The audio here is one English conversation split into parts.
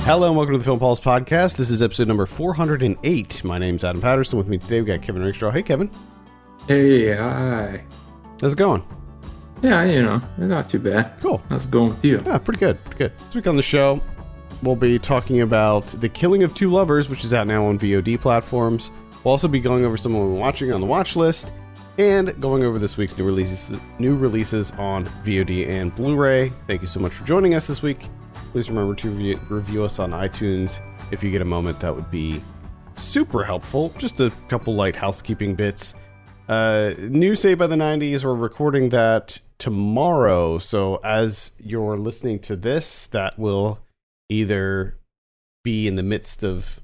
Hello and welcome to the Film Pulse Podcast. This is episode number 408. My name's Adam Patterson. With me today, we got Kevin Rakestraw. Hey, Kevin. Hey, hi. How's it going? Yeah, not too bad. Cool. How's it going with you? Yeah, pretty good. This week on the show, we'll be talking about The Killing of Two Lovers, which is out now on VOD platforms. We'll also be going over some of what we're watching on the watch list and going over this week's new releases on VOD and Blu-ray. Thank you so much for joining us this week. Please remember to review us on iTunes if you get a moment. That would be super helpful. Just a couple light housekeeping bits. New Saved by the 90s, we're recording that tomorrow. So as you're listening to this, that will either be in the midst of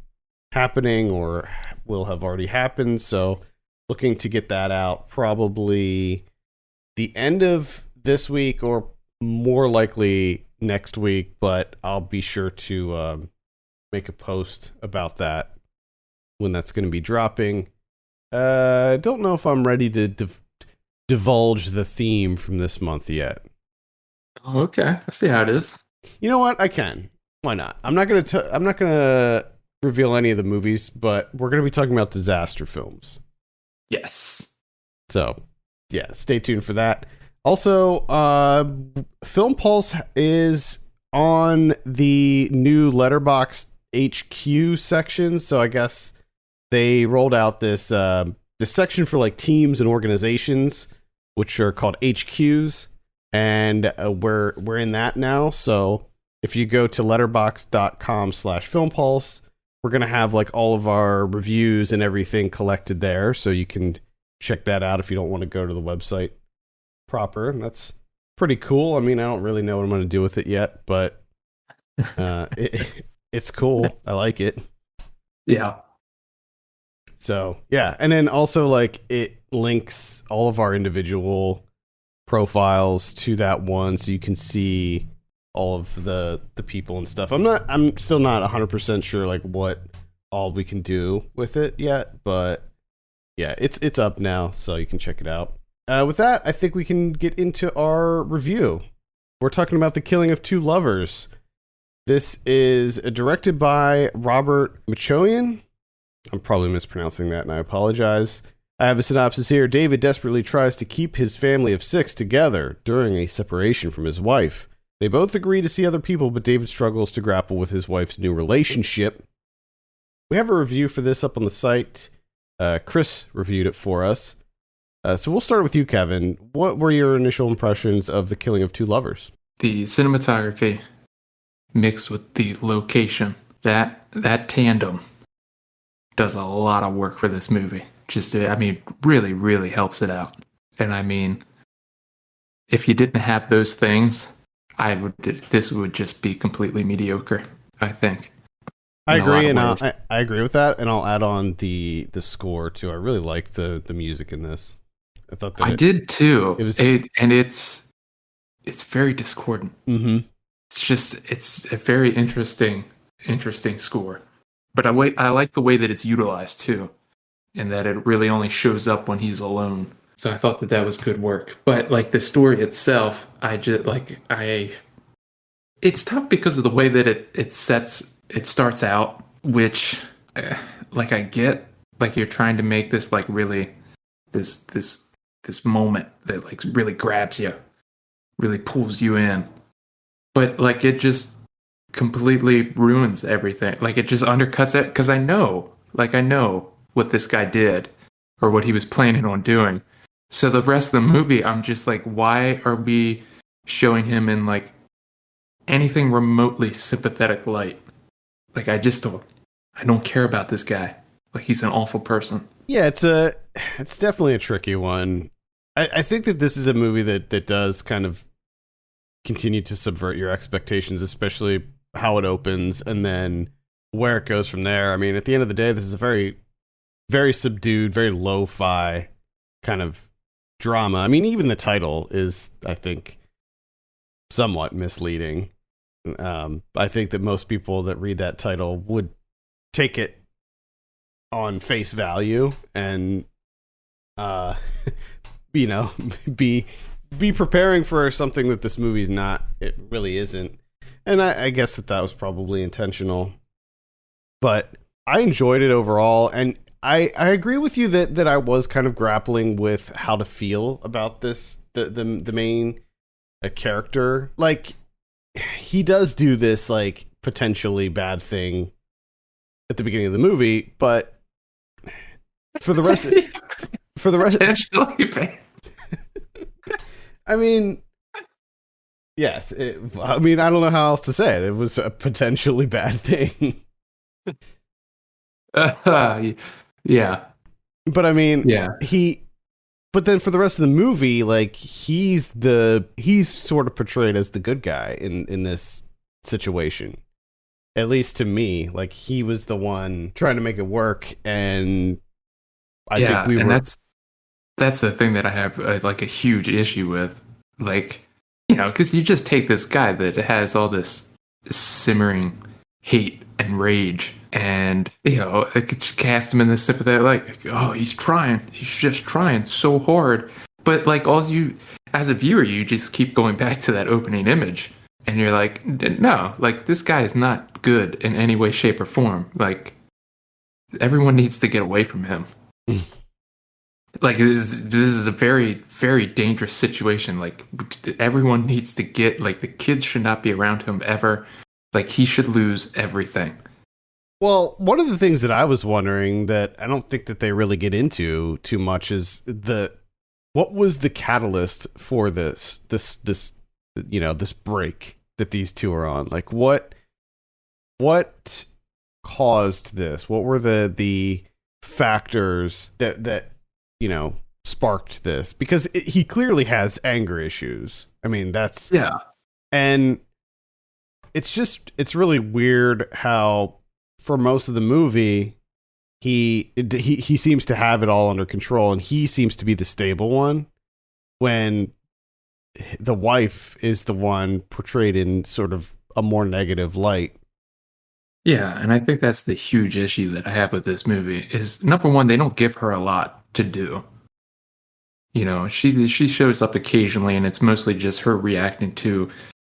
happening or will have already happened. So looking to get that out probably the end of this week or more likely next week, but I'll be sure to make a post about that when that's going to be dropping. I don't know if I'm ready to divulge the theme from this month yet. Oh, okay. I see how it is. You know what? I can. Why not? I'm not gonna reveal any of the movies, but we're gonna be talking about disaster films. Yes. So, yeah, stay tuned for that. Also, Film Pulse is on the new Letterboxd HQ section, so I guess they rolled out this section for like teams and organizations, which are called HQs, and we're in that now. So if you go to letterboxd.com/filmpulse, we're gonna have like all of our reviews and everything collected there, so you can check that out if you don't want to go to the website proper. And that's pretty cool. I mean, I don't really know what I'm going to do with it yet, but it's cool. I like it. Yeah. So, yeah. And then also, like, it links all of our individual profiles to that one, so you can see all of the people and stuff. I'm still not 100% sure, like, what all we can do with it yet, but yeah, it's up now, so you can check it out. With that, I think we can get into our review. We're talking about The Killing of Two Lovers. This is directed by Robert Machoyan. I'm probably mispronouncing that, and I apologize. I have a synopsis here. David desperately tries to keep his family of 6 together during a separation from his wife. They both agree to see other people, but David struggles to grapple with his wife's new relationship. We have a review for this up on the site. Chris reviewed it for us. So we'll start with you, Kevin. What were your initial impressions of The Killing of Two Lovers? The cinematography mixed with the location, that tandem does a lot of work for this movie. Really, really helps it out. And I mean, if you didn't have those things, this would just be completely mediocre, I think. I agree, and I agree with that, and I'll add on the score too. I really liked the music in this. I thought that I did too. It's very discordant. Mm-hmm. It's a very interesting score. But I like the way that it's utilized too, and that it really only shows up when he's alone. So I thought that was good work. But like the story itself, it's tough because of the way that it starts out, which I get, like you're trying to make this like really this moment that like really grabs you, really pulls you in, but like it just completely ruins everything. Like it just undercuts it, because I know what this guy did or what he was planning on doing. So the rest of the movie, I'm just like, why are we showing him in like anything remotely sympathetic light? Like I don't care about this guy. Like he's an awful person. Yeah, it's definitely a tricky one. I think that this is a movie that does kind of continue to subvert your expectations, especially how it opens and then where it goes from there. I mean, at the end of the day, this is a very, very subdued, very lo-fi kind of drama. I mean, even the title is, I think, somewhat misleading. I think that most people that read that title would take it on face value and be preparing for something that this movie's not. It really isn't. And I guess that was probably intentional. But I enjoyed it overall, and I agree with you that I was kind of grappling with how to feel about this, the main character. Like, he does do this, like, potentially bad thing at the beginning of the movie, but for the rest Potentially bad. I mean, yes, I don't know how else to say it. It was a potentially bad thing. Yeah. But I mean, Yeah. but then for the rest of the movie, like, he's sort of portrayed as the good guy in this situation. At least to me, like, he was the one trying to make it work, and I think we were. That's the thing that I have like a huge issue with, like, because you just take this guy that has all this simmering hate and rage, and it could cast him in this sympathetic, like, oh, he's just trying so hard, but like as a viewer, you just keep going back to that opening image, and you're like, no, like, this guy is not good in any way, shape, or form. Like, everyone needs to get away from him. Like, this is a very, very dangerous situation. Like, everyone needs to get, like, the kids should not be around him ever. Like, he should lose everything. Well, one of the things that I was wondering that I don't think that they really get into too much is what was the catalyst for this break that these two are on? Like, what caused this? What were the factors that sparked this? Because he clearly has anger issues. I mean, that's... Yeah. And it's really weird how for most of the movie he seems to have it all under control, and he seems to be the stable one, when the wife is the one portrayed in sort of a more negative light. Yeah, and I think that's the huge issue that I have with this movie is, number one, they don't give her a lot to do. She shows up occasionally, and it's mostly just her reacting to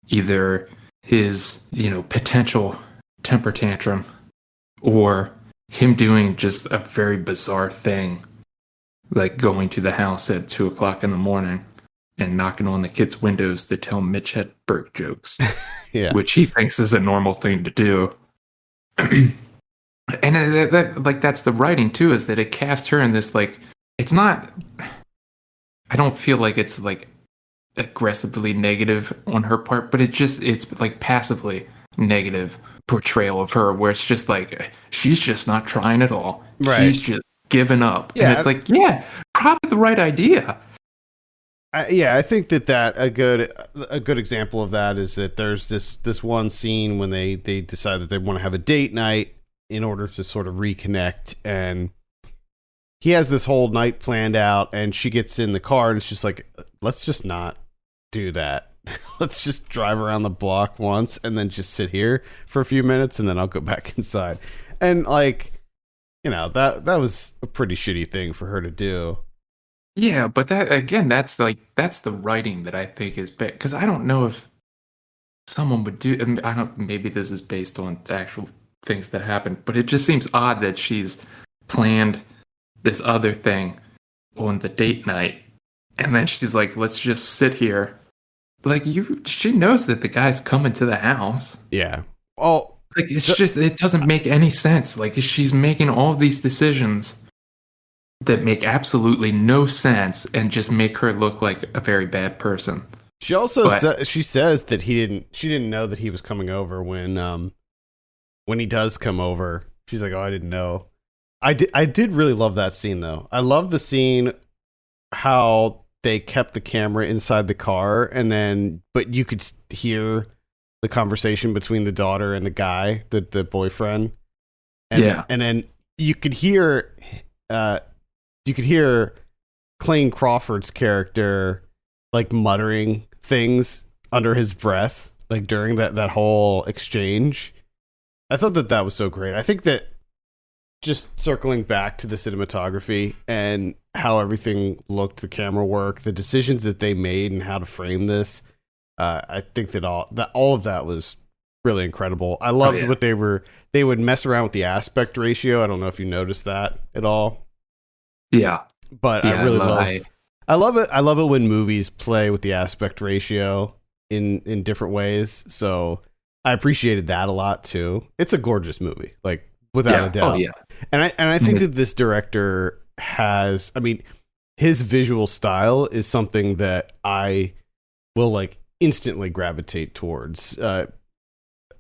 either his, potential temper tantrum, or him doing just a very bizarre thing, like going to the house at 2:00 in the morning and knocking on the kids' windows to tell Mitch Hedberg jokes, Yeah. which he thinks is a normal thing to do. And that's the writing too, is that it casts her in this, like, it's not, I don't feel like it's like aggressively negative on her part, but it's like passively negative portrayal of her, where it's just like, she's just not trying at all. Right. She's just given up. Yeah. And it's like, yeah, probably the right idea. I think that a good example of that is that there's this one scene when they decide that they want to have a date night in order to sort of reconnect, and he has this whole night planned out, and she gets in the car and it's just like, let's just not do that. Let's just drive around the block once and then just sit here for a few minutes, and then I'll go back inside. And, like, that was a pretty shitty thing for her to do. Yeah, but that, again, that's the writing that I think is bad, because I don't know if someone would do. Maybe this is based on actual things that happened, but it just seems odd that she's planned this other thing on the date night, and then she's like, let's just sit here. Like, she knows that the guy's coming to the house. Yeah. Oh, like, it doesn't make any sense. Like, she's making all these decisions that make absolutely no sense and just make her look like a very bad person. She also she says that she didn't know that he was coming over when he does come over. She's like, oh, I didn't know. I did really love that scene, though. I love the scene how they kept the camera inside the car, but you could hear the conversation between the daughter and the guy, the boyfriend. And then you could hear Clayne Crawford's character, like, muttering things under his breath, like, during that whole exchange. I thought that was so great. I think that, just circling back to the cinematography and how everything looked, the camera work, the decisions that they made and how to frame this, I think that all of that was really incredible. I loved what they would mess around with the aspect ratio. I don't know if you noticed that at all. Yeah. But Yeah, I really I love it. I love it when movies play with the aspect ratio in different ways. So I appreciated that a lot too. It's a gorgeous movie, like without a doubt. Oh yeah. And I think that this director has, I mean, his visual style is something that I will like instantly gravitate towards.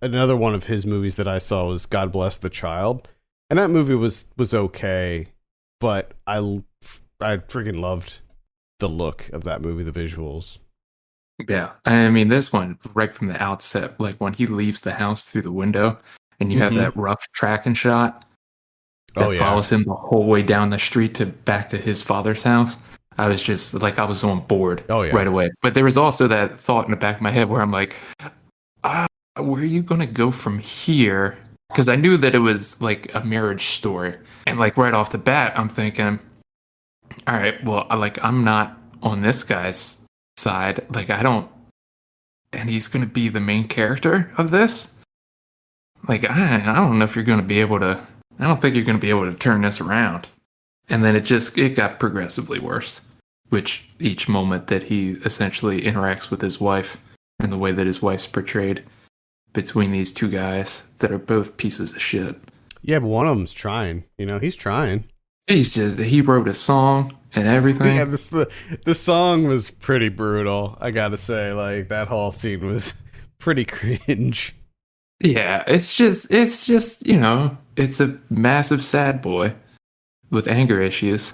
Another one of his movies that I saw was God Bless the Child, and that movie was okay, but I freaking loved the look of that movie, the visuals. Yeah. I mean, this one, right from the outset, like when he leaves the house through the window and you have that rough tracking shot that follows him the whole way down the street back to his father's house. I was just like, I was on board right away. But there was also that thought in the back of my head where I'm like, where are you going to go from here? Because I knew that it was like a marriage story. And like right off the bat, I'm thinking, all right, well, I'm not on this guy's side. Like, and he's going to be the main character of this. Like, I don't know if you're going to be able to, I don't think you're going to be able to turn this around. And then it got progressively worse, which each moment that he essentially interacts with his wife and the way that his wife's portrayed between these two guys that are both pieces of shit. Yeah, but one of them's trying. You know, he's trying. He wrote a song and everything. Yeah, the song was pretty brutal. I gotta say, like that whole scene was pretty cringe. Yeah, it's just it's a massive sad boy with anger issues.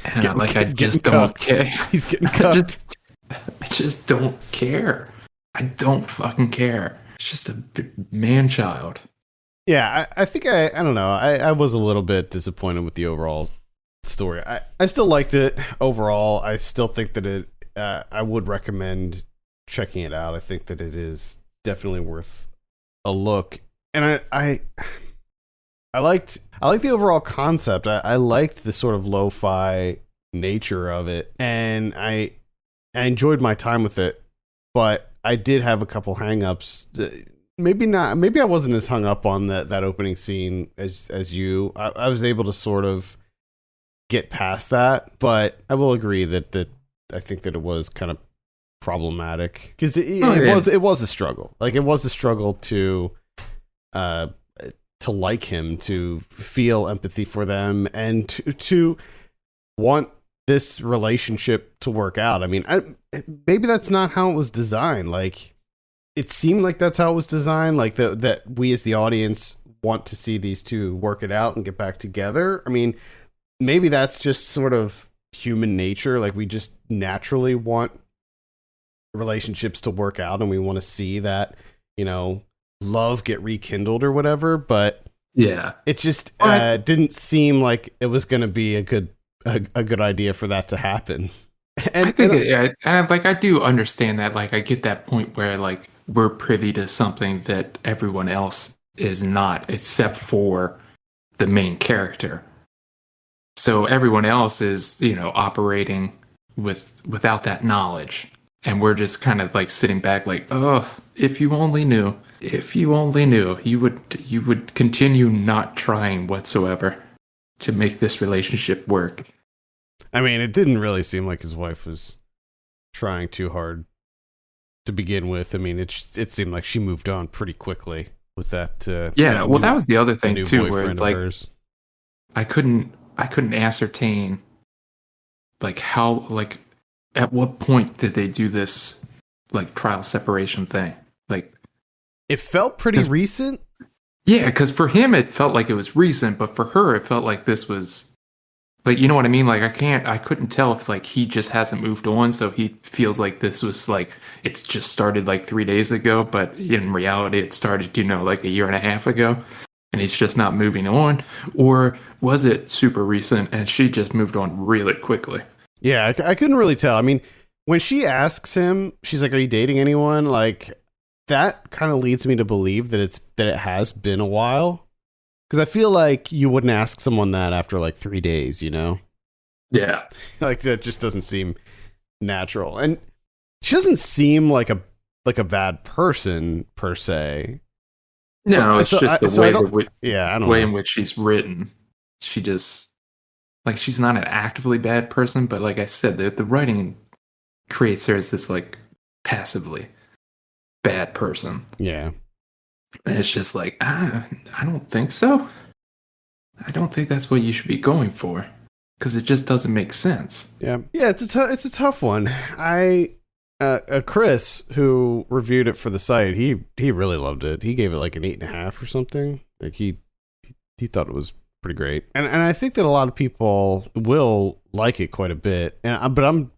And I just don't care. He's getting cucked. I just don't care. I don't fucking care. It's just a man child. Yeah, I think I don't know. I was a little bit disappointed with the overall story. I still liked it overall. I still think that I would recommend checking it out. I think that it is definitely worth a look. And I liked the overall concept. I liked the sort of lo-fi nature of it, and I enjoyed my time with it. But I did have a couple hang-ups. Maybe not. Maybe I wasn't as hung up on that opening scene as you. I was able to sort of get past that, but I will agree that I think that it was kind of problematic because it was a struggle. Like it was a struggle to like him, to feel empathy for them, and to want this relationship to work out. I mean, maybe that's not how it was designed. Like, it seemed like that's how it was designed. Like that we as the audience want to see these two work it out and get back together. I mean, maybe that's just sort of human nature. Like we just naturally want relationships to work out, and we want to see that, love get rekindled or whatever. But yeah, it just didn't seem like it was going to be a good idea for that to happen. And I do understand that. Like, I get that point where like we're privy to something that everyone else is not, except for the main character. So everyone else is, operating without that knowledge, and we're just kind of like sitting back, like, oh, if you only knew, you would continue not trying whatsoever to make this relationship work. I mean, it didn't really seem like his wife was trying too hard to begin with. I mean, it seemed like she moved on pretty quickly with that. That was the other thing too, where it's like hers. I couldn't ascertain like how, like, at what point did they do this like trial separation thing? Like, it felt pretty recent. Yeah, because for him it felt like it was recent, but for her it felt like this was, like, you know what I mean? Like, I couldn't tell if like he just hasn't moved on, so he feels like this was like it's just started like 3 days ago, but in reality it started, like a year and a half ago, and he's just not moving on. Or was it super recent and she just moved on really quickly? Yeah, I couldn't really tell. I mean, when she asks him, she's like, "Are you dating anyone?" Like, that kind of leads me to believe that it has been a while. Because I feel like you wouldn't ask someone that after like 3 days, Yeah. Like, that just doesn't seem natural. And she doesn't seem like a like a bad person per se. No, it's just the way know. in which she's written. She just like she's not an actively bad person, but like I said, the writing creates her as this like passively bad person. Yeah. And it's just like, I don't think so. I don't think that's what you should be going for, because it just doesn't make sense. Yeah, it's a tough one. Chris, who reviewed it for the site, he really loved it. He gave it like an 8.5 or something. Like he thought it was pretty great, and I think that a lot of people will like it quite a bit. But I'm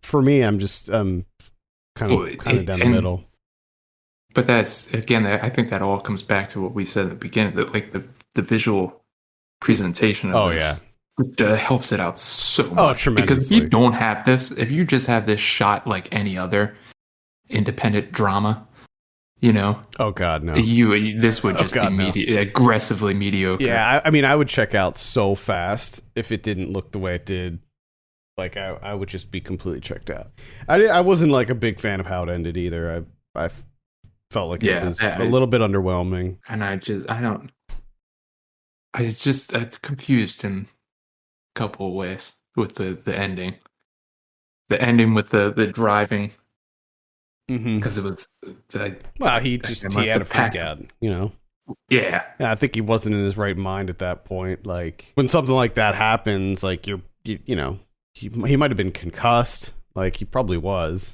just kind of down the middle. But that's again, I think that all comes back to what we said at the beginning, that like the visual presentation of this. Helps it out so much. Tremendously. Because if you don't have this, if you just have this shot like any other independent drama, oh god, no, this would just be aggressively mediocre. Yeah, I would check out so fast if it didn't look the way it did. Like I would just be completely checked out. I wasn't like a big fan of how it ended either. I felt like it was a little bit underwhelming, and it's confused in a couple of ways with the ending. The ending with the driving, because it was. He had a freak out, Yeah, I think he wasn't in his right mind at that point. Like when something like that happens, like he might have been concussed. Like he probably was,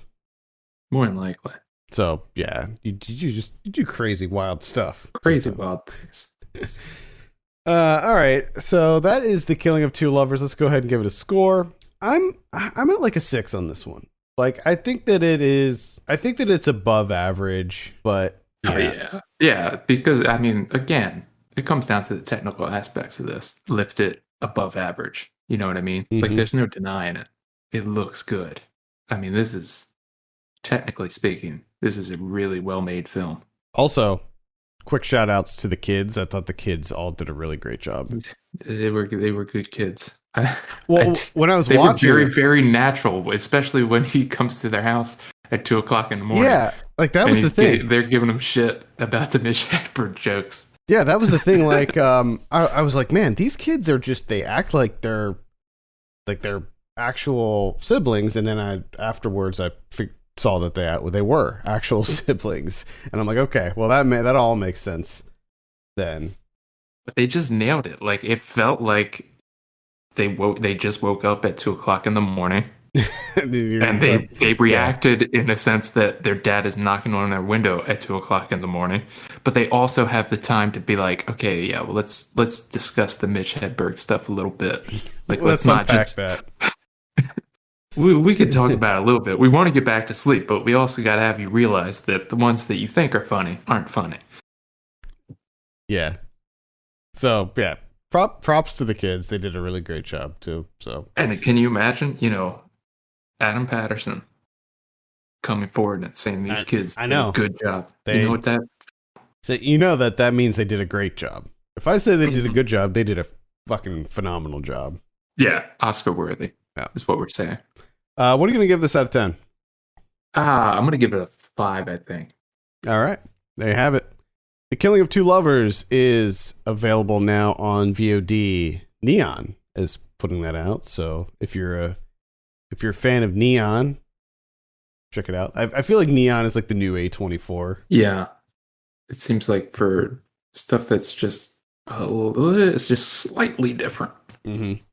more than likely. So yeah, you do crazy wild stuff. Wild things. All right, so that is The Killing of Two Lovers. Let's go ahead and give it a score. I'm at like a 6 on this one. Like I think that it's above average, but yeah, because I mean, again, it comes down to the technical aspects of this. Lift it above average. You know what I mean? Mm-hmm. Like there's no denying it. It looks good. I mean, this is, technically speaking, this is a really well-made film. Also, quick shout outs to the kids. I thought the kids all did a really great job. They were good kids. When I was they watching, were very, very natural, especially when he comes to their house at 2:00 in the morning. Yeah, like that was the thing. They're giving him shit about the Mitch Hedberg jokes. Yeah, that was the thing. Like, I was like, man, these kids are they act like they're actual siblings, and then afterwards I saw that they were actual siblings, and I'm like, okay, well that all makes sense then. But they just nailed it. Like it felt like they just woke up at 2:00 in the morning, and they reacted in a sense that their dad is knocking on their window at 2:00 in the morning. But they also have the time to be like, okay, yeah, well let's discuss the Mitch Hedberg stuff a little bit. Like let's not just that. We could talk about it a little bit. We want to get back to sleep, but we also got to have you realize that the ones that you think are funny aren't funny. Yeah. So, yeah. Props to the kids. They did a really great job, too. So, and can you imagine, Adam Patterson coming forward and saying these kids did a good job? You know what that... So that means they did a great job. If I say they did a good job, they did a fucking phenomenal job. Yeah, Oscar worthy. Yeah, is what we're saying. What are you going to give this out of 10? I'm going to give it a 5, I think. All right. There you have it. The Killing of Two Lovers is available now on VOD. Neon is putting that out. So if you're a fan of Neon, check it out. I feel like Neon is like the new A24. Yeah. It seems like for stuff that's just it's just slightly different. Mm-hmm.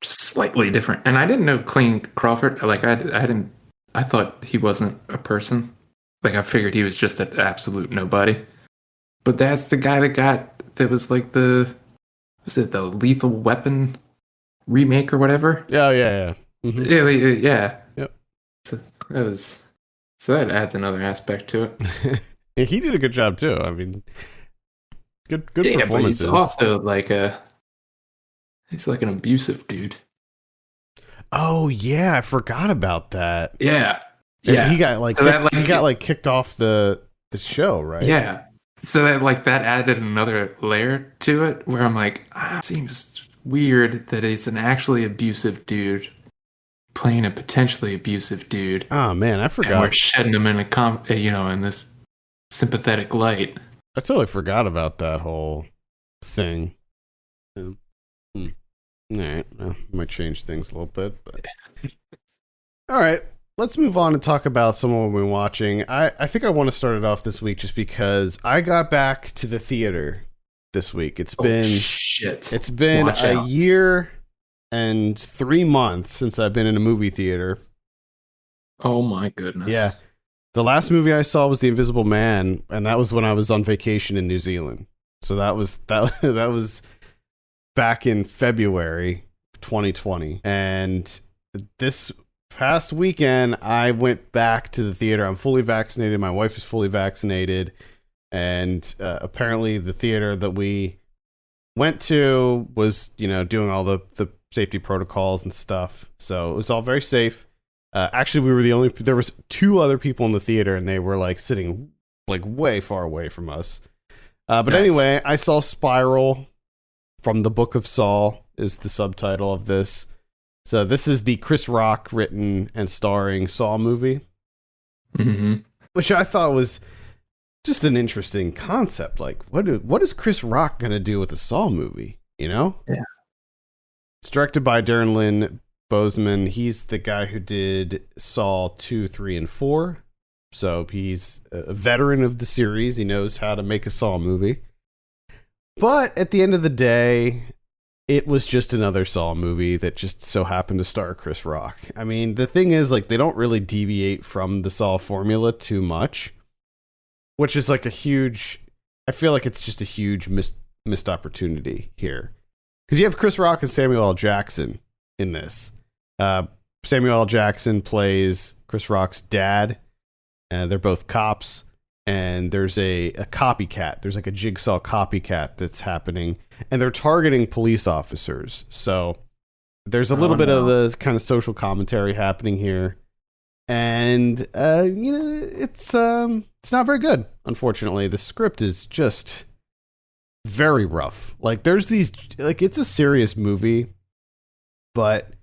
Slightly different. And I didn't know Clayne Crawford. Like I thought he wasn't a person. Like I figured he was just an absolute nobody. But that's the guy that was like the Lethal Weapon remake or whatever. Oh yeah. Mm-hmm. Yeah. Yep. So that adds another aspect to it. And he did a good job too. I mean, good performances. But he's also he's like an abusive dude. Oh yeah, I forgot about that. Yeah. He got kicked off the show, right? Yeah. So that added another layer to it where I'm like, it seems weird that it's an actually abusive dude playing a potentially abusive dude, Oh man, I and forgot. we're shedding him in in this sympathetic light. I totally forgot about that whole thing. Yeah. Hmm. All right, well, might change things a little bit, but all right. Let's move on and talk about someone we've been watching. I think I want to start it off this week just because I got back to the theater this week. Shit! It's been Watch a out. year and 3 months since I've been in a movie theater. Oh my goodness. Yeah. The last movie I saw was The Invisible Man, and that was when I was on vacation in New Zealand. So that was back in February 2020. And this past weekend I went back to the theater. I'm fully vaccinated. My wife is fully vaccinated, and apparently the theater that we went to was, doing all the safety protocols and stuff. So it was all very safe. Actually, there was two other people in the theater, and they were like sitting like way far away from us. But Nice. anyway, I saw Spiral from the Book of Saw is the subtitle of this. So this is the Chris Rock written and starring Saw movie, Mm-hmm. which I thought was just an interesting concept. Like, what is Chris Rock going to do with a Saw movie? Yeah. It's directed by Darren Lynn Bozeman. He's the guy who did Saw 2, 3, and 4. So he's a veteran of the series. He knows how to make a Saw movie. But at the end of the day, it was just another Saw movie that just so happened to star Chris Rock. I mean, the thing is, like, they don't really deviate from the Saw formula too much, which is like I feel like it's just a huge missed opportunity here. Because you have Chris Rock and Samuel L. Jackson in this. Samuel L. Jackson plays Chris Rock's dad. They're both cops. And there's a copycat. There's like a Jigsaw copycat that's happening. And they're targeting police officers. So there's a little bit of the kind of social commentary happening here. And, it's not very good, unfortunately. The script is just very rough. Like, there's these, like, it's a serious movie, but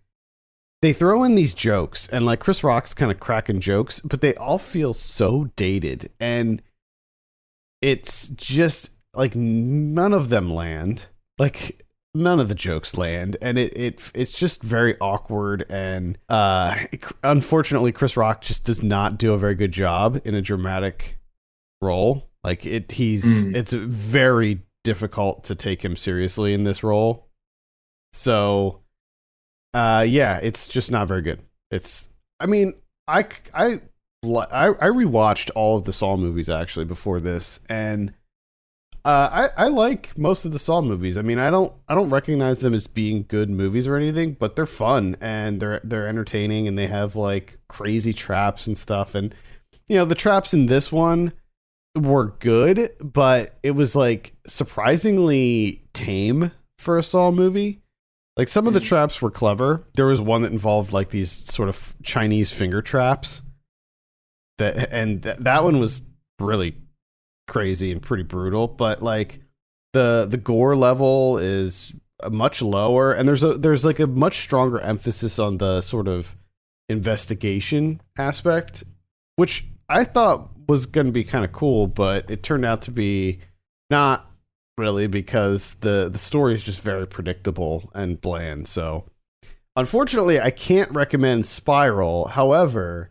they throw in these jokes, and like Chris Rock's kind of cracking jokes, but they all feel so dated, and it's just like none of them land. Like, none of the jokes land, and it's just very awkward. And unfortunately, Chris Rock just does not do a very good job in a dramatic role. Like, it's very difficult to take him seriously in this role. So it's just not very good. I rewatched all of the Saw movies actually before this, and I like most of the Saw movies. I mean, I don't recognize them as being good movies or anything, but they're fun and they're entertaining, and they have like crazy traps and stuff. And the traps in this one were good, but it was like surprisingly tame for a Saw movie. Like, some of the traps were clever. There was one that involved like these sort of Chinese finger traps. That one was really crazy and pretty brutal. But like the gore level is much lower, and there's like a much stronger emphasis on the sort of investigation aspect, which I thought was going to be kind of cool, but it turned out to be not really, because the story is just very predictable and bland. So unfortunately, I can't recommend Spiral. However,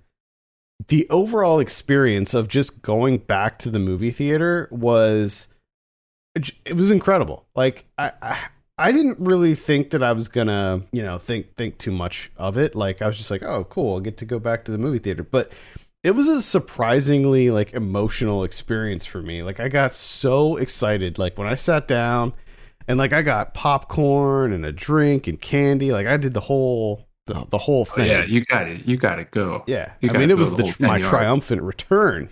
the overall experience of just going back to the movie theater was incredible. Like, I didn't really think that I was gonna think too much of it. Like, I was just like, oh cool, I'll get to go back to the movie theater. But it was a surprisingly like emotional experience for me. Like, I got so excited. Like, when I sat down and like I got popcorn and a drink and candy, like I did the whole thing. Oh, yeah, you got to go. Yeah. You I mean, it was the whole 10 my yards. triumphant return,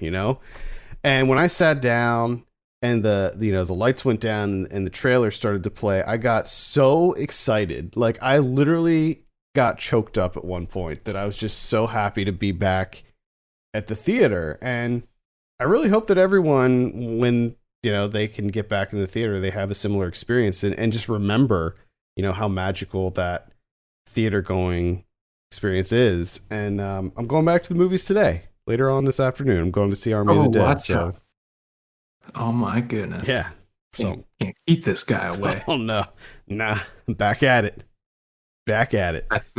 And when I sat down and the lights went down and the trailer started to play, I got so excited. Like, I literally got choked up at one point that I was just so happy to be back at the theater. And I really hope that everyone, when they can get back in the theater, they have a similar experience and just remember how magical that theater going experience is. And I'm going back to the movies today. Later on this afternoon, I'm going to see Army of Oh, the Dead. watch So out. Oh my goodness. yeah. So Can't keep this guy away. oh no, nah, back at it. Back at it. That's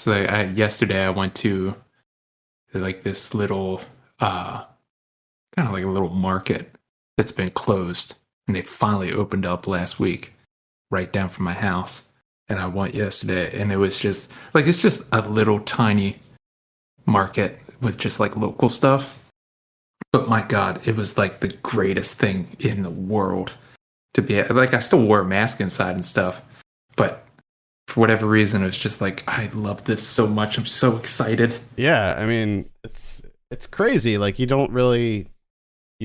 the yesterday I went to like this little kind of like a little market that's been closed, and they finally opened up last week right down from my house. And I went yesterday, and it was just like it's just a little tiny market with just like local stuff. But my God, it was like the greatest thing in the world to be like. I still wore a mask inside and stuff, but for whatever reason, it was just like I love this so much. I'm so excited. Yeah, I mean, it's crazy. Like you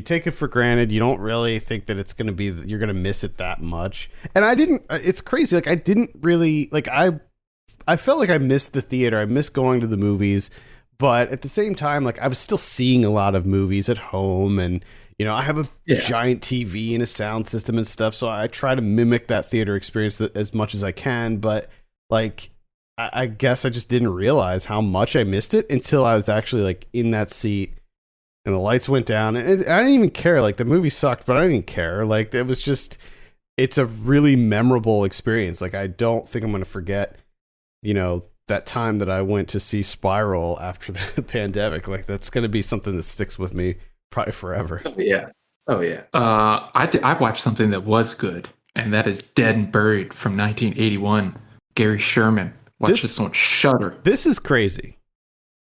take it for granted. You don't really think that it's going to be you're going to miss it that much. And I didn't. It's crazy. Like I didn't really like. I felt like I missed the theater. I missed going to the movies. But at the same time, like I was still seeing a lot of movies at home, and I have a giant TV and a sound system and stuff, so I try to mimic that theater experience as much as I can. But like, I guess I just didn't realize how much I missed it until I was actually like in that seat, and the lights went down, and I didn't even care. Like the movie sucked, but I didn't care. Like it was just, it's a really memorable experience. Like I don't think I'm going to forget, that time that I went to see Spiral after the pandemic. Like that's going to be something that sticks with me probably forever. Oh yeah. I watched something that was good, and that is Dead and Buried from 1981. Gary Sherman. Watch this on Shudder. This is crazy.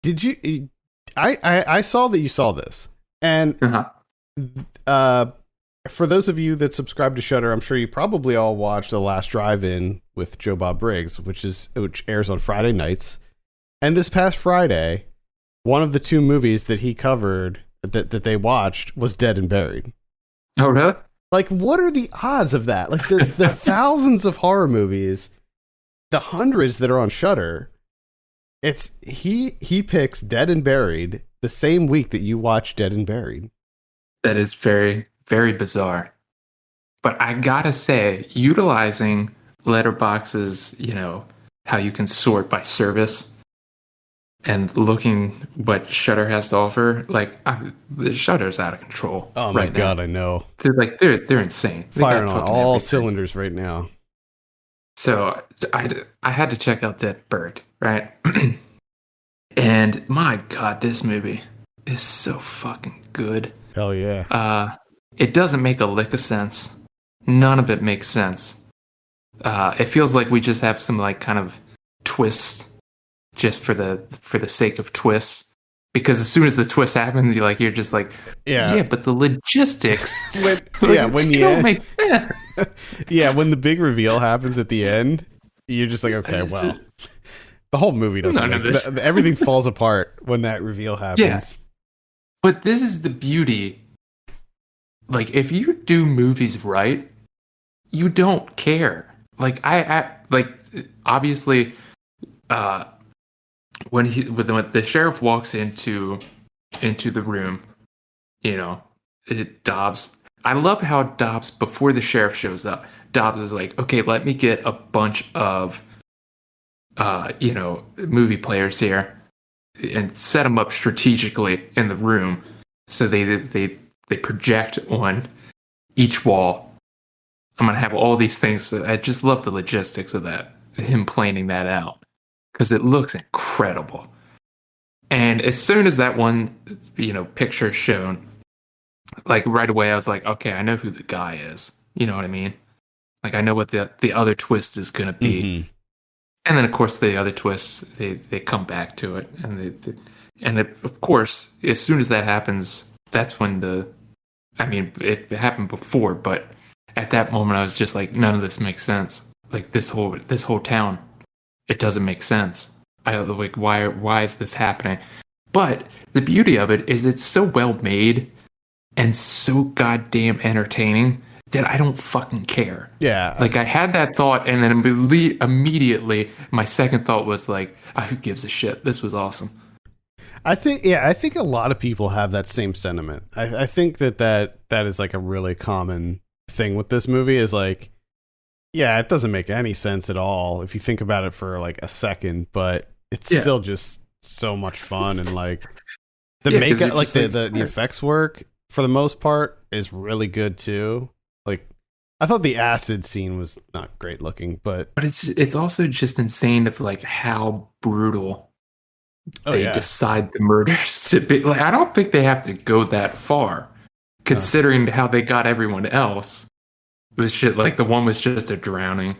Did you? I saw that you saw this, and for those of you that subscribe to Shudder, I'm sure you probably all watched The Last Drive-In with Joe Bob Briggs, which airs on Friday nights. And this past Friday, one of the two movies that he covered that they watched was Dead and Buried. Oh, really? Like, what are the odds of that? Like the thousands of horror movies, the hundreds that are on Shudder. It's he picks Dead and Buried the same week that you watch Dead and Buried. That is very, very bizarre. But I gotta say, utilizing Letterboxd's, how you can sort by service and looking what Shudder has to offer, like the Shudder's out of control. Oh my God, I know. They're insane. Firing on all cylinders right now. So I had to check out Dead Bird, right? And my God, this movie is so fucking good. Hell yeah. It doesn't make a lick of sense. None of it makes sense. It feels like we just have some like kind of twist just for the sake of twists. Because as soon as the twist happens, you're just like, yeah, but the logistics, when you don't make sense. Yeah, when the big reveal happens at the end, you're just like, okay, well, the whole movie doesn't. Everything falls apart when that reveal happens. Yeah. But this is the beauty. Like, if you do movies right, you don't care. Like, obviously, when the sheriff walks into the room, Dobbs. I love how Dobbs, before the sheriff shows up, Dobbs is like, okay, let me get a bunch of movie players here and set them up strategically in the room so they project on each wall. I'm gonna have all these things. I just love the logistics of that, him planning that out, because it looks incredible. And as soon as that one picture is shown, like right away I was like, okay, I know who the guy is. You know what I mean? Like I know what the other twist is gonna be. Mm-hmm. And then of course the other twists they come back to it, and of course as soon as that happens, that's when it happened before, but at that moment I was just like, none of this makes sense. Like this whole town, it doesn't make sense. I like, why is this happening? But the beauty of it is it's so well made and so goddamn entertaining that I don't fucking care. Yeah. Like I had that thought, and then immediately my second thought was like, who gives a shit? This was awesome. I think a lot of people have that same sentiment. I think that is like a really common thing with this movie is like, yeah, it doesn't make any sense at all if you think about it for like a second, but it's Yeah. still just so much fun, and like the Yeah, 'cause makeup, you're like just like, the effects work for the most part is really good too. Like I thought the acid scene was not great looking, but but it's also just insane of like how brutal oh they yeah, decide the murders to be. Like, I don't think they have to go that far, no, considering how they got everyone else. It was shit like the one was just a drowning.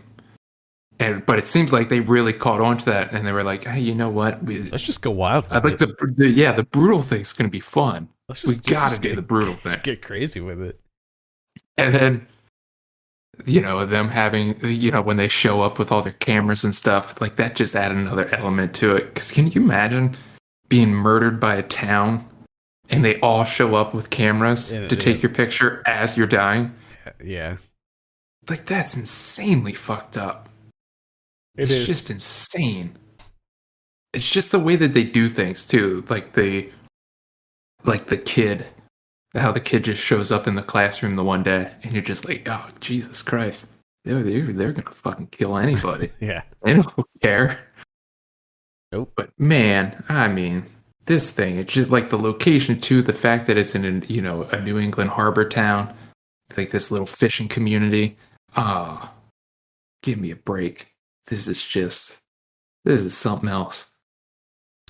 And but it seems like they really caught on to that, and they were like, "Hey, you know what? let's just go wild I with like it. the brutal thing's gonna be fun. Let's We got to just do the brutal thing." get crazy with it. And then them having when they show up with all their cameras and stuff like that just added another element to it. Because can you imagine being murdered by a town and they all show up with cameras Yeah, to take your picture as you're dying? yeah, Like that's insanely fucked up. it It's is. just insane. It's just the way that they do things too. Like the kid, how the kid just shows up in the classroom the one day, and you're just like, oh Jesus Christ, they're gonna fucking kill anybody. Yeah, They don't care. nope. But man, I mean, this thing, it's just like the location too. The fact that it's in a New England harbor town, like this little fishing community. Ah, give me a break. This is something else.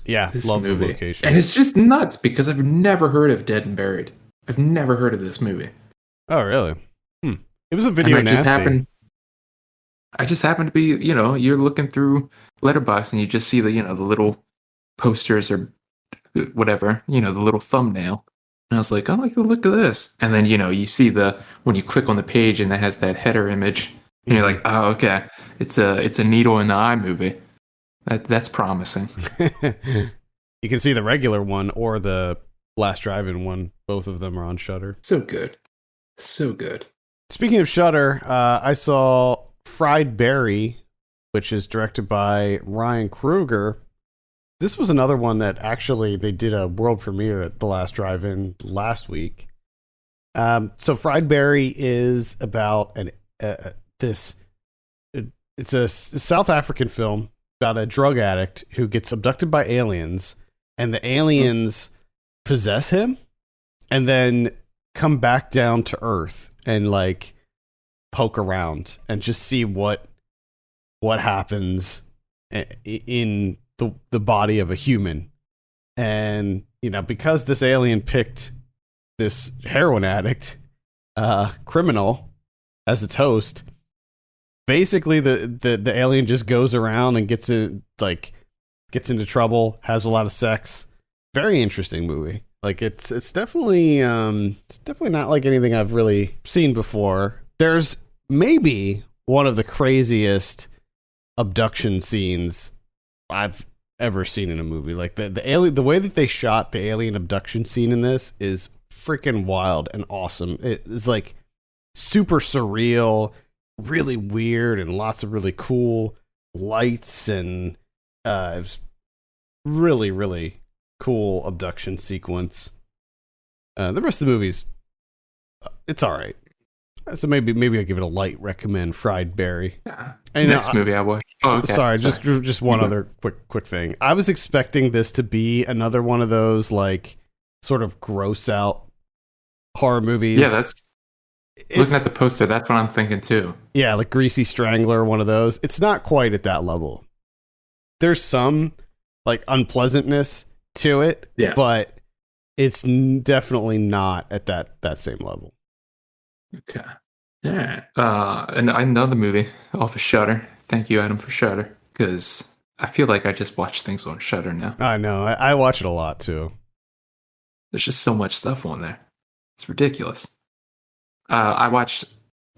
Yeah, This love movie. the location. And it's just nuts because I've never heard of Dead and Buried. I've never heard of this movie. Oh really? It was a And video I just nasty. happened to be, you're looking through Letterboxd and you just see the little posters or whatever, the little thumbnail. And I was like, I like the look of this. And then, you see when you click on the page and it has that header image, and you're like, oh, okay. It's a needle in the eye movie. That's promising. You can see the regular one or the Last Drive-In one. Both of them are on Shudder. So good. So good. Speaking of Shudder, I saw Fried Berry, which is directed by Ryan Kruger. This was another one that actually they did a world premiere at the Last Drive-In last week. So Fried Berry is about it's a South African film about a drug addict who gets abducted by aliens, and the aliens possess him and then come back down to Earth and like poke around and just see what happens in the body of a human. And because this alien picked this heroin addict criminal as its host, basically the alien just goes around and gets into trouble, has a lot of sex. Very interesting movie. Like it's definitely not like anything I've really seen before. There's maybe one of the craziest abduction scenes I've ever seen in a movie. Like the alien, the way that they shot the alien abduction scene in this is freaking wild and awesome. It's like super surreal, really weird, and lots of really cool lights, and it was really, really cool abduction sequence. The rest of the movie's it's all right. So maybe I'll give it a light recommend. Fried Berry. Yeah. And, Next movie I watched. Oh, okay. Sorry, just one other quick thing. I was expecting this to be another one of those like sort of gross out horror movies. Yeah, looking at the poster, that's what I'm thinking too. Yeah, like Greasy Strangler, one of those. It's not quite at that level. There's some like unpleasantness to it, Yeah. but it's definitely not at that same level. Okay. Yeah. And another movie off of Shudder. Thank you, Adam, for Shudder, because I feel like I just watch things on Shudder now. I know. I watch it a lot too. There's just so much stuff on there. It's ridiculous. I watched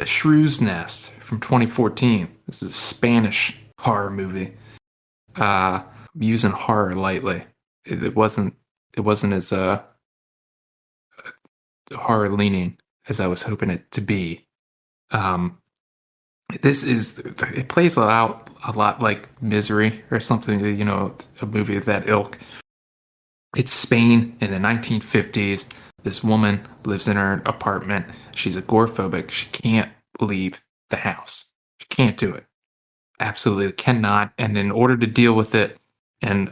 Shrew's Nest from 2014. This is a Spanish horror movie. I'm using horror lightly. It wasn't as horror leaning as I was hoping it to be. It plays out a lot like Misery or something, a movie of that ilk. It's Spain in the 1950s. This woman lives in her apartment. She's agoraphobic. She can't leave the house. She can't do it. Absolutely cannot. And in order to deal with it, and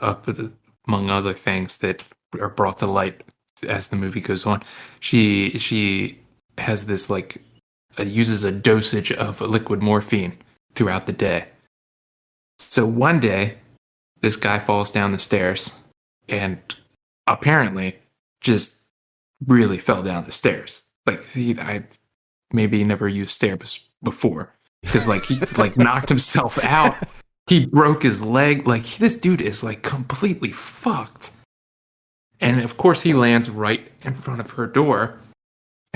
among other things that are brought to light as the movie goes on, she has this like uses a dosage of liquid morphine throughout the day. So one day, this guy falls down the stairs and apparently just really fell down the stairs. Like I maybe never used stairs before because like he like knocked himself out. He broke his leg. Like this dude is like completely fucked. And of course he lands right in front of her door.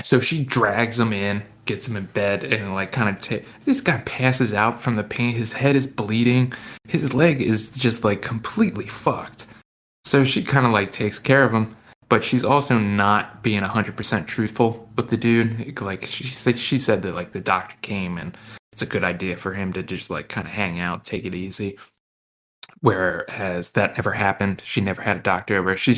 So she drags him in, gets him in bed, and like kind of this guy passes out from the pain. His head is bleeding. His leg is just like completely fucked. So she kind of like takes care of him, but she's also not being 100% truthful with the dude. Like she said that like the doctor came and it's a good idea for him to just like kind of hang out, take it easy. Whereas that never happened. She never had a doctor over. She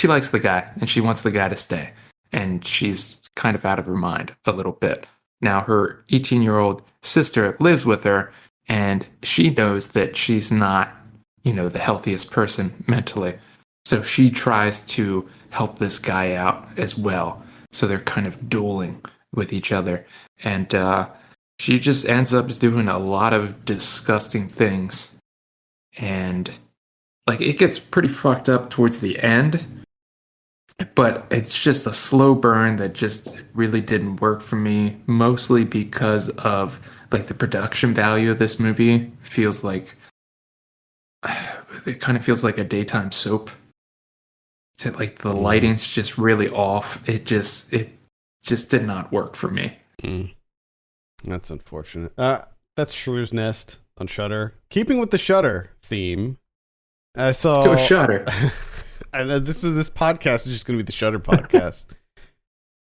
likes the guy and she wants the guy to stay. And she's kind of out of her mind a little bit. Now her 18-year-old sister lives with her and she knows that she's not, the healthiest person mentally. So she tries to help this guy out as well. So they're kind of dueling with each other. And she just ends up doing a lot of disgusting things. And like it gets pretty fucked up towards the end. But it's just a slow burn that just really didn't work for me, mostly because of like the production value of this movie feels like it kind of feels like a daytime soap. Like the lighting's just really off. It just did not work for me. That's unfortunate. That's Shrew's Nest on Shudder. Keeping with the Shudder theme, I saw. Let's go Shudder. I know this podcast is just going to be the Shudder podcast.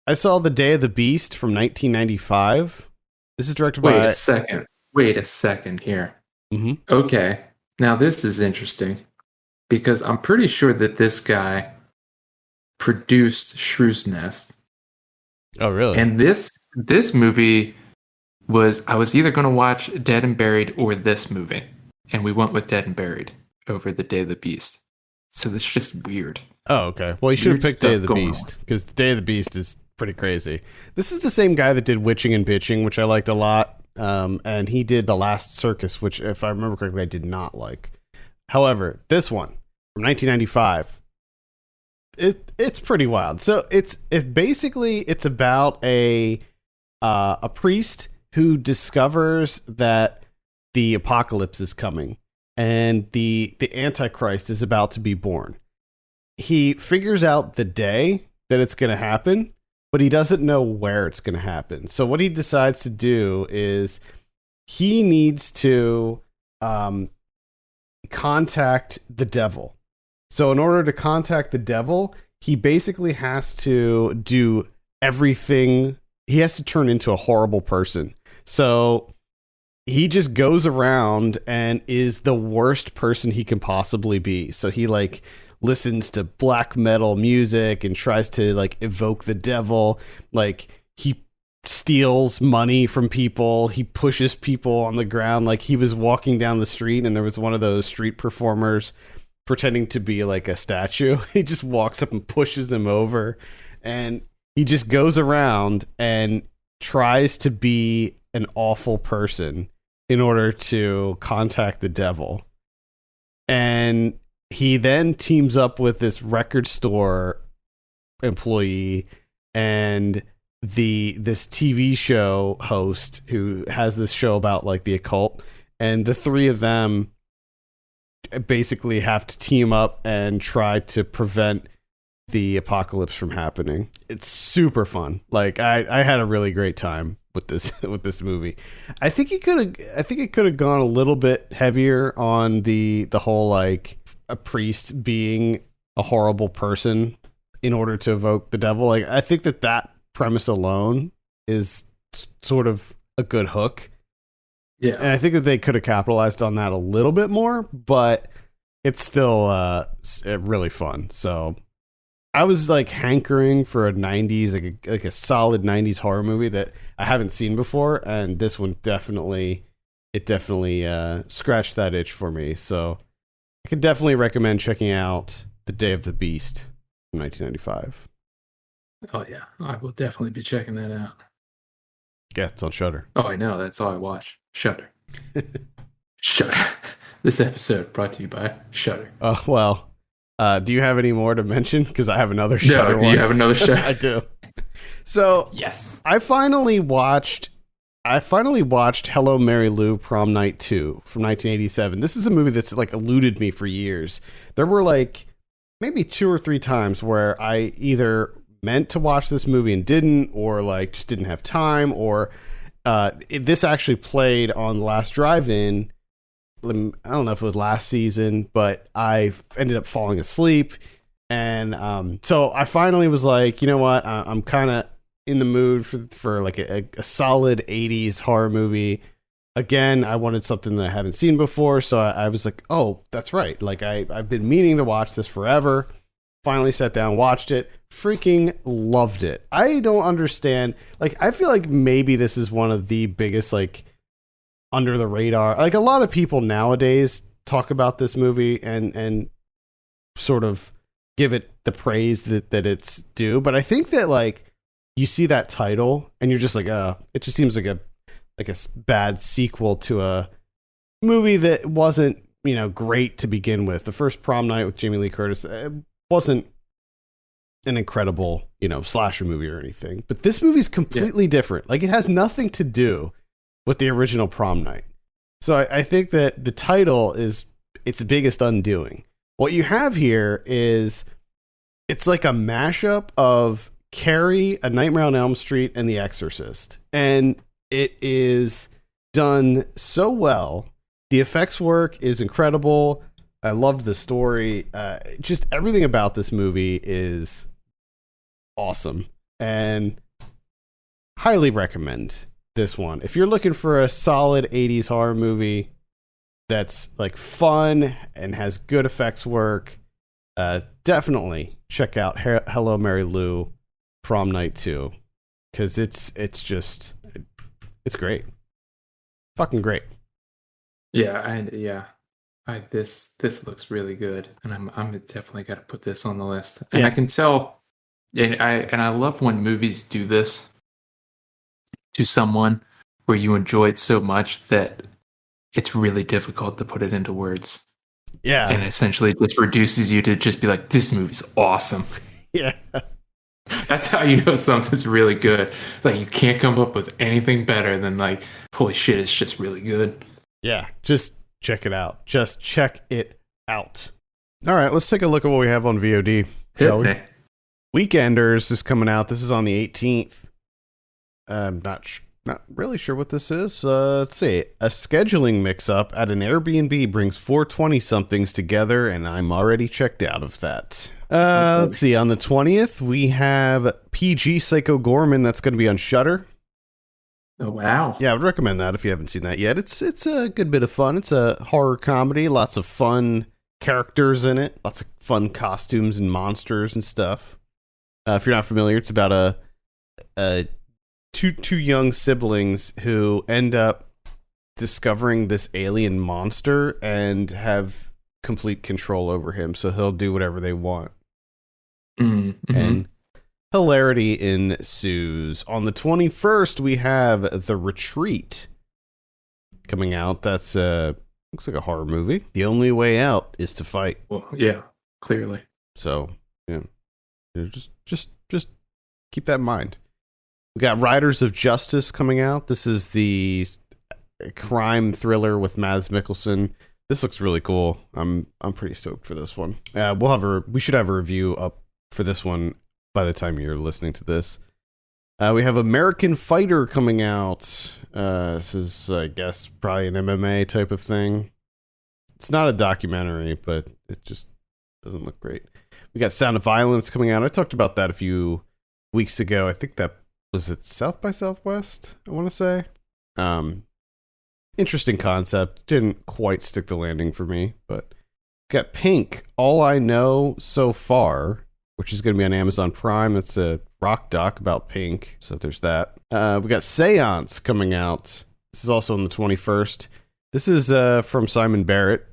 I saw The Day of the Beast from 1995. This is directed by. Wait a second here. Mm-hmm. Okay, now this is interesting because I'm pretty sure that this guy produced Shrew's Nest. Oh, really? And this movie I was either going to watch Dead and Buried or this movie, and we went with Dead and Buried over The Day of the Beast. So this is just weird. Oh, okay. Well, you should have picked Day of the Beast because The Day of the Beast is pretty crazy. This is the same guy that did Witching and Bitching, which I liked a lot. And he did The Last Circus, which, if I remember correctly, I did not like. However, this one from 1995, it's pretty wild. So it's about a priest who discovers that the apocalypse is coming. And the Antichrist is about to be born. He figures out the day that it's going to happen, but he doesn't know where it's going to happen. So what he decides to do is he needs to contact the devil. So in order to contact the devil, he basically has to do everything. He has to turn into a horrible person. So he just goes around and is the worst person he can possibly be. So he like listens to black metal music and tries to like evoke the devil. Like he steals money from people. He pushes people on the ground. Like he was walking down the street and there was one of those street performers pretending to be like a statue. He just walks up and pushes him over. And he just goes around and tries to be an awful person in order to contact the devil. And he then teams up with this record store employee and this TV show host who has this show about like the occult, and the three of them basically have to team up and try to prevent the apocalypse from happening. It's super fun. Like I had a really great time with this movie. I think it could have gone a little bit heavier on the whole like a priest being a horrible person in order to evoke the devil. Like I think that premise alone is sort of a good hook. Yeah. And I think that they could have capitalized on that a little bit more, but it's still really fun. So I was like hankering for a 90s, like a solid 90s horror movie that I haven't seen before, and this one definitely scratched that itch for me. So I could definitely recommend checking out The Day of the Beast from 1995. Oh yeah, I will definitely be checking that out. Yeah, it's on Shudder. Oh, I know. That's all I watch. Shudder. Shudder. This episode brought to you by Shudder. Oh, well. Do you have any more to mention? Because I have another Shudder one. You have another Shudder? I do. So, yes. I finally watched Hello, Mary Lou, Prom Night II from 1987. This is a movie that's like eluded me for years. There were like maybe 2 or 3 times where I either meant to watch this movie and didn't, or like just didn't have time, or this actually played on the last drive-in. I don't know if it was last season, but I ended up falling asleep. And so I finally was like, you know what? I'm kind of in the mood for like a solid 80s horror movie. Again, I wanted something that I hadn't seen before. So I was like, oh, that's right. Like I've been meaning to watch this forever. Finally sat down, watched it, freaking loved it. I don't understand. Like, I feel like maybe this is one of the biggest, like, under the radar. Like, a lot of people nowadays talk about this movie and sort of give it the praise that it's due. But I think that, like, you see that title and you're just like, it just seems like a bad sequel to a movie that wasn't, you know, great to begin with. The first Prom Night with Jamie Lee Curtis wasn't an incredible, you know, slasher movie or anything. But this movie's completely different. Like, it has nothing to do with the original Prom Night. So I think that the title is its biggest undoing. What you have here is, it's like a mashup of Carrie, A Nightmare on Elm Street, and The Exorcist. And it is done so well. The effects work is incredible. I loved the story. Just everything about this movie is awesome, and highly recommend this one. If you're looking for a solid 80s horror movie that's like fun and has good effects work, definitely check out Hello, Mary Lou, Prom Night 2, because it's great. Fucking great. Yeah. This looks really good, and I'm definitely got to put this on the list. And I can tell, and I love when movies do this to someone where you enjoy it so much that it's really difficult to put it into words. Yeah, and essentially just reduces you to just be like, this movie's awesome. Yeah, that's how you know something's really good. Like, you can't come up with anything better than like, holy shit, it's just really good. Yeah, just check it out. Just check it out. All right, let's take a look at what we have on VOD, shall we? Weekenders is coming out. This is on the 18th. I'm not really sure what this is. Let's see. A scheduling mix-up at an Airbnb brings 420-somethings together, and I'm already checked out of that. Let's see. On the 20th, we have PG Psycho Gorman. That's going to be on Shudder. Oh, wow. Yeah, I would recommend that if you haven't seen that yet. It's a good bit of fun. It's a horror comedy. Lots of fun characters in it. Lots of fun costumes and monsters and stuff. If you're not familiar, it's about two young siblings who end up discovering this alien monster and have complete control over him. So he'll do whatever they want. Mm-hmm. And hilarity ensues. On the 21st, we have The Retreat coming out. That's looks like a horror movie. The only way out is to fight. Well, yeah, clearly. So, yeah, just keep that in mind. We got Riders of Justice coming out. This is the crime thriller with Mads Mikkelsen. This looks really cool. I'm pretty stoked for this one. We should have a review up for this one by the time you're listening to this. We have American Fighter coming out. This is, I guess, probably an MMA type of thing. It's not a documentary, but it just doesn't look great. We got Sound of Violence coming out. I talked about that a few weeks ago. I think that was at South by Southwest, I want to say. Interesting concept. Didn't quite stick the landing for me, but got Pink, All I Know So Far, which is going to be on Amazon Prime. It's a rock doc about Pink, so there's that. We got Seance coming out. This is also on the 21st. This is from Simon Barrett.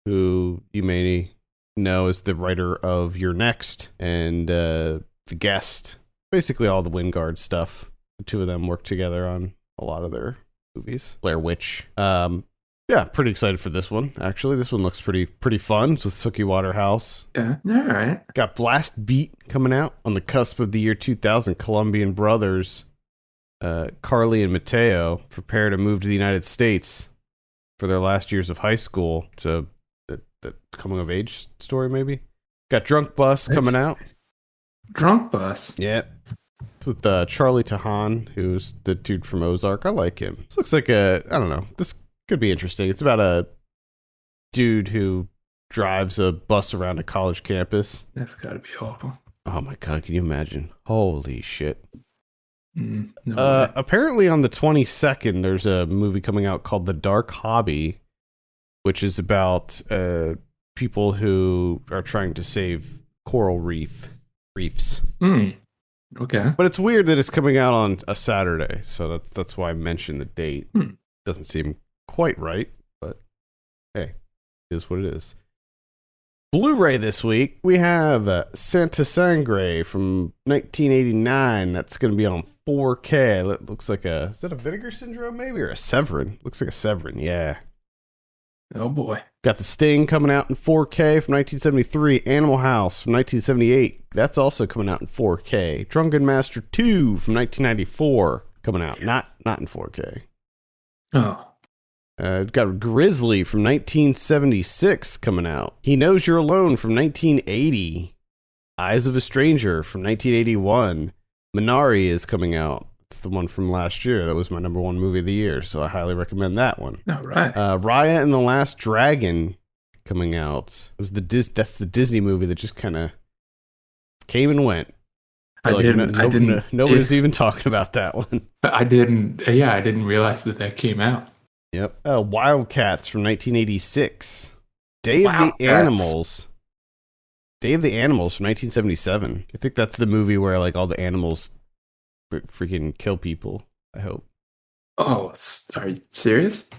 who you may know as the writer of You're Next and The Guest. Basically all the Wingard stuff. The two of them work together on a lot of their movies. Blair Witch. Yeah, pretty excited for this one, actually. This one looks pretty fun. It's with Suki Waterhouse. Yeah, all right. Got Blast Beat coming out on the cusp of the year 2000. Colombian brothers, Carly and Mateo, prepare to move to the United States for their last years of high school. It's a coming of age story, maybe. Got Drunk Bus coming out. Drunk Bus? Yeah. It's with Charlie Tahan, who's the dude from Ozark. I like him. This looks like I don't know. This could be interesting. It's about a dude who drives a bus around a college campus. That's gotta be awful. Oh my god, can you imagine? Holy shit. No apparently on the 22nd, there's a movie coming out called The Dark Hobby, which is about people who are trying to save coral reefs. Okay. But it's weird that it's coming out on a Saturday, so that's why I mentioned the date. Doesn't seem quite right, but hey, it is what it is. Blu-ray this week, we have Santa Sangre from 1989. That's going to be on 4K. It looks like is that a Vinegar Syndrome maybe, or a Severin? Looks like a Severin, yeah. Oh boy. Got The Sting coming out in 4K from 1973. Animal House from 1978. That's also coming out in 4K. Drunken Master 2 from 1994 coming out. Not in 4K. Oh. Got Grizzly from 1976 coming out. He Knows You're Alone from 1980. Eyes of a Stranger from 1981. Minari is coming out. It's the one from last year. That was my number one movie of the year, so I highly recommend that one. All right. Raya and the Last Dragon coming out. It was that's the Disney movie that just kind of came and went. Nobody's even talking about that one. I didn't realize that came out. Yep. Wildcats from 1986. Day of the Animals from 1977. I think that's the movie where like all the animals freaking kill people, I hope. Oh, are you serious?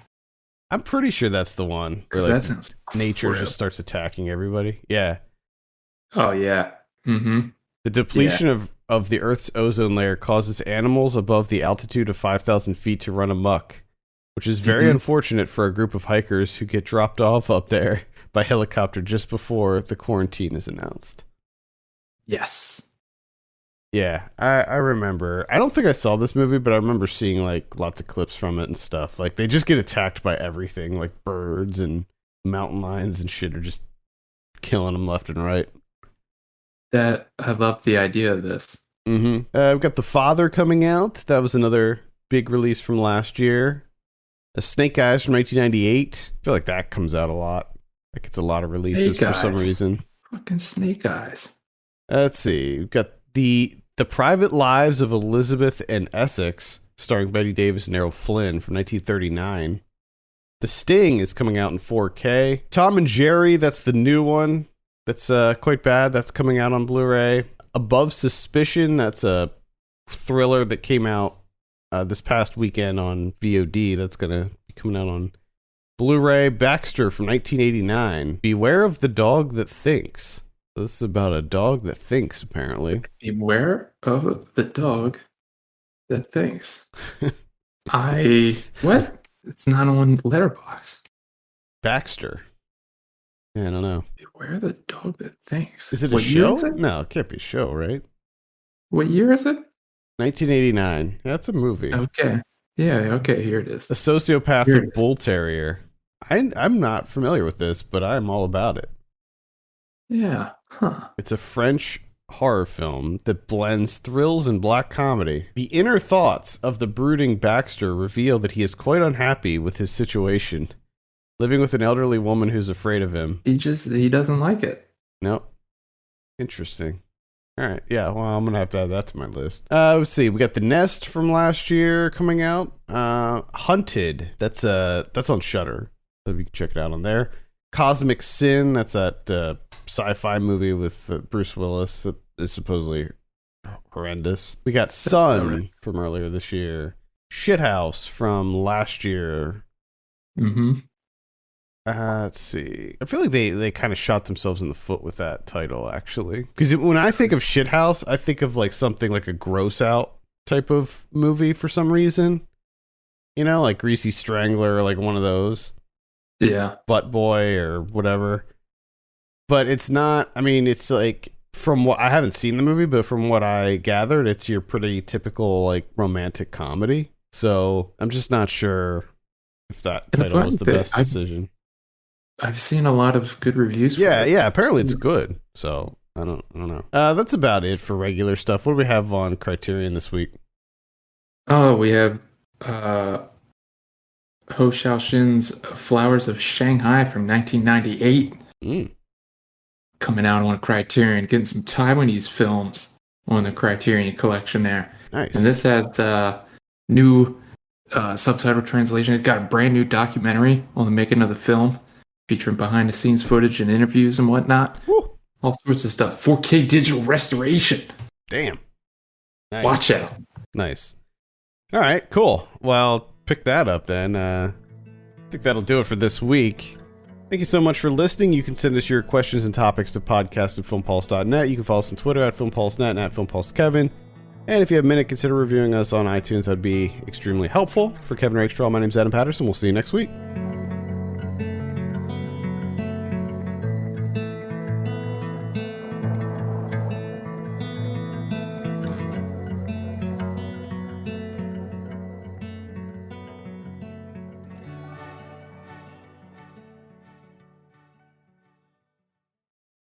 I'm pretty sure that's the one. Because like, that sounds nature just starts attacking everybody. Yeah. Oh, yeah. Mm-hmm. The depletion of the Earth's ozone layer causes animals above the altitude of 5,000 feet to run amok, which is very unfortunate for a group of hikers who get dropped off up there by helicopter just before the quarantine is announced. Yes. Yeah, I remember. I don't think I saw this movie, but I remember seeing like lots of clips from it and stuff. Like they just get attacked by everything, like birds and mountain lions and shit are just killing them left and right. I love the idea of this. We've got The Father coming out. That was another big release from last year. Snake Eyes from 1998. I feel like that comes out a lot. Like it's a lot of releases for some reason. Fucking Snake Eyes. Let's see. We've got The Private Lives of Elizabeth and Essex, starring Bette Davis and Errol Flynn from 1939. The Sting is coming out in 4K. Tom and Jerry, that's the new one. That's quite bad. That's coming out on Blu-ray. Above Suspicion, that's a thriller that came out this past weekend on VOD. That's going to be coming out on Blu-ray. Baxter from 1989. Beware of the Dog That Thinks. This is about a dog that thinks, apparently. Beware of the dog that thinks. What? It's not on Letterboxd. Baxter. Yeah, I don't know. Beware the dog that thinks. Is it a show? No, it can't be a show, right? What year is it? 1989. That's a movie. Okay. Yeah, okay, here it is. A sociopathic bull terrier. I'm not familiar with this, but I'm all about it. Yeah. Huh. It's a French horror film that blends thrills and black comedy. The inner thoughts of the brooding Baxter reveal that he is quite unhappy with his situation, living with an elderly woman who's afraid of him. He doesn't like it. Nope. Interesting. All right. Yeah, well, I'm going to have to add that to my list. Let's see. We got The Nest from last year coming out. Hunted. That's on Shudder. So you can check it out on there. Cosmic Sin. That's that sci-fi movie with Bruce Willis that is supposedly horrendous. We got Sun from earlier this year. Shithouse from last year. Mm-hmm. Let's see. I feel like they kind of shot themselves in the foot with that title, actually. Because when I think of Shithouse, I think of like something like a gross out type of movie for some reason. You know, like Greasy Strangler, or like one of those. Yeah. Butt Boy or whatever. But it's not, I mean, it's like, from what I haven't seen the movie, but from what I gathered, it's your pretty typical like romantic comedy. So I'm just not sure if that title was the best decision. I've seen a lot of good reviews for Yeah, it. yeah, apparently it's good. So I don't know. That's about it for regular stuff. What do we have on Criterion this week? Oh, we have Ho Xiaoxin's Flowers of Shanghai from 1998 coming out on Criterion, getting some Taiwanese films on the Criterion collection there. Nice. And this has new subtitle translation. It's got a brand new documentary on the making of the film, featuring behind the scenes footage and interviews and whatnot. Woo. All sorts of stuff. 4K digital restoration. Damn. Nice. Watch out. Nice. All right, cool. Well, pick that up then. I think that'll do it for this week. Thank you so much for listening. You can send us your questions and topics to podcast@filmpulse.net. You can follow us on Twitter @filmpulsenet and @filmpulsekevin. And if you have a minute, consider reviewing us on iTunes. That'd be extremely helpful. For Kevin Rakestraw, my name's Adam Patterson. We'll see you next week.